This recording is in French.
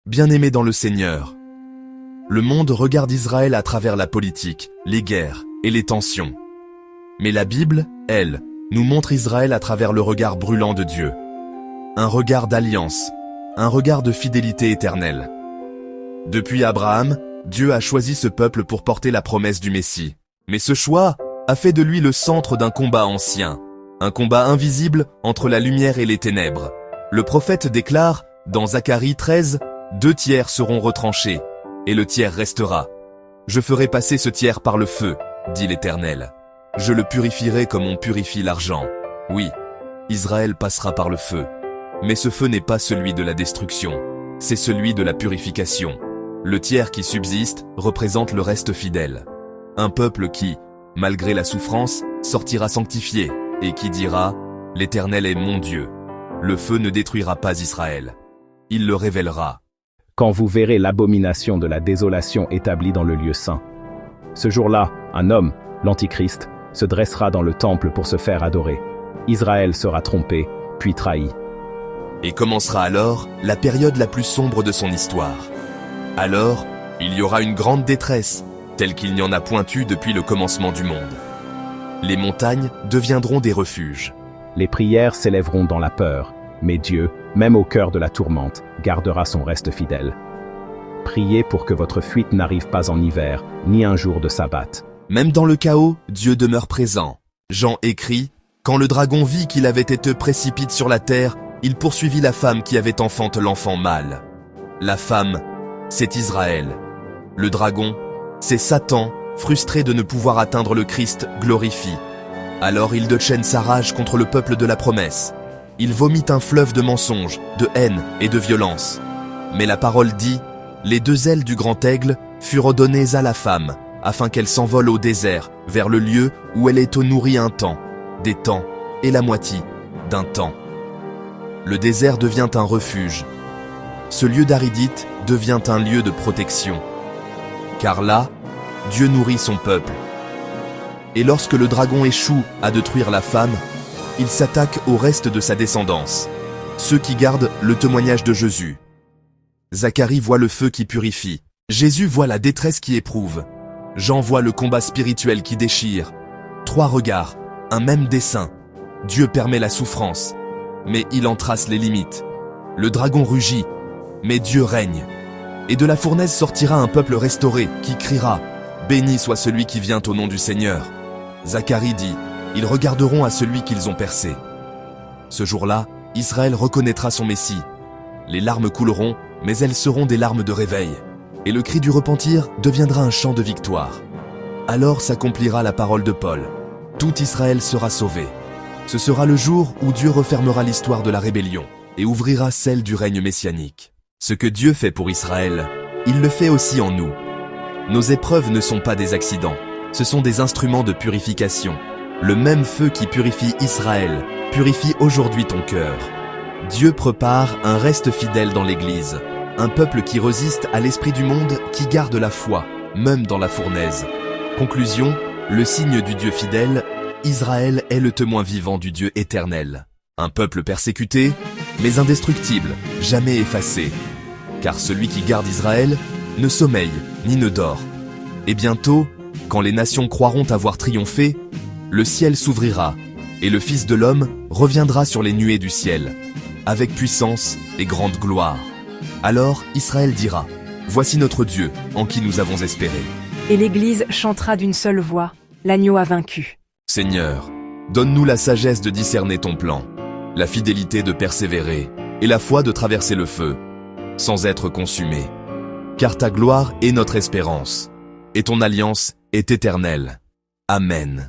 bien-aimés dans le Seigneur. Le monde regarde Israël à travers la politique, les guerres et les tensions. Mais la Bible, elle, nous montre Israël à travers le regard brûlant de Dieu. Un regard d'alliance, un regard de fidélité éternelle. Depuis Abraham, Dieu a choisi ce peuple pour porter la promesse du Messie. Mais ce choix a fait de lui le centre d'un combat ancien, un combat invisible entre la lumière et les ténèbres. Le prophète déclare, dans Zacharie 13, « 2 tiers seront retranchés, et le tiers restera. Je ferai passer ce tiers par le feu, dit l'Éternel. Je le purifierai comme on purifie l'argent. » Oui, Israël passera par le feu. Mais ce feu n'est pas celui de la destruction, c'est celui de la purification. Le tiers qui subsiste représente le reste fidèle. Un peuple qui, malgré la souffrance, sortira sanctifié, et qui dira « L'Éternel est mon Dieu ». Le feu ne détruira pas Israël. Il le révélera. Quand vous verrez l'abomination de la désolation établie dans le lieu saint. Ce jour-là, un homme, l'Antichrist, se dressera dans le temple pour se faire adorer. Israël sera trompé, puis trahi. Et commencera alors la période la plus sombre de son histoire. Alors, il y aura une grande détresse, telle qu'il n'y en a point eu depuis le commencement du monde. Les montagnes deviendront des refuges. Les prières s'élèveront dans la peur, mais Dieu, même au cœur de la tourmente, gardera son reste fidèle. Priez pour que votre fuite n'arrive pas en hiver, ni un jour de sabbat. Même dans le chaos, Dieu demeure présent. Jean écrit, « Quand le dragon vit qu'il avait été précipité sur la terre, il poursuivit la femme qui avait enfanté l'enfant mâle. » La femme, c'est Israël. Le dragon, c'est Satan, frustré de ne pouvoir atteindre le Christ, glorifie. Alors il déchaîne sa rage contre le peuple de la promesse. Il vomit un fleuve de mensonges, de haine et de violence. Mais la parole dit, « Les 2 ailes du grand aigle furent données à la femme, afin qu'elle s'envole au désert, vers le lieu où elle est nourrie un temps, des temps, et la moitié d'un temps. » Le désert devient un refuge. Ce lieu d'aridite devient un lieu de protection. Car là, Dieu nourrit son peuple. Et lorsque le dragon échoue à détruire la femme, il s'attaque au reste de sa descendance, ceux qui gardent le témoignage de Jésus. Zacharie voit le feu qui purifie. Jésus voit la détresse qui éprouve. Jean voit le combat spirituel qui déchire. 3 regards, un même dessein. Dieu permet la souffrance, mais il en trace les limites. Le dragon rugit, mais Dieu règne. Et de la fournaise sortira un peuple restauré qui criera « Béni soit celui qui vient au nom du Seigneur ». Zacharie dit « Ils regarderont à celui qu'ils ont percé ». Ce jour-là, Israël reconnaîtra son Messie. Les larmes couleront, mais elles seront des larmes de réveil. Et le cri du repentir deviendra un chant de victoire. Alors s'accomplira la parole de Paul. Tout Israël sera sauvé. Ce sera le jour où Dieu refermera l'histoire de la rébellion et ouvrira celle du règne messianique. Ce que Dieu fait pour Israël, il le fait aussi en nous. Nos épreuves ne sont pas des accidents, ce sont des instruments de purification. Le même feu qui purifie Israël purifie aujourd'hui ton cœur. Dieu prépare un reste fidèle dans l'Église, un peuple qui résiste à l'esprit du monde, qui garde la foi, même dans la fournaise. Conclusion, le signe du Dieu fidèle, Israël est le témoin vivant du Dieu éternel. Un peuple persécuté, mais indestructible, jamais effacé. Car celui qui garde Israël ne sommeille ni ne dort. Et bientôt, quand les nations croiront avoir triomphé, le ciel s'ouvrira, et le Fils de l'homme reviendra sur les nuées du ciel, avec puissance et grande gloire. Alors Israël dira, « Voici notre Dieu, en qui nous avons espéré. » Et l'Église chantera d'une seule voix, « L'agneau a vaincu. » Seigneur, donne-nous la sagesse de discerner ton plan, la fidélité de persévérer, et la foi de traverser le feu, sans être consumé. Car ta gloire est notre espérance, et ton alliance est éternelle. Amen.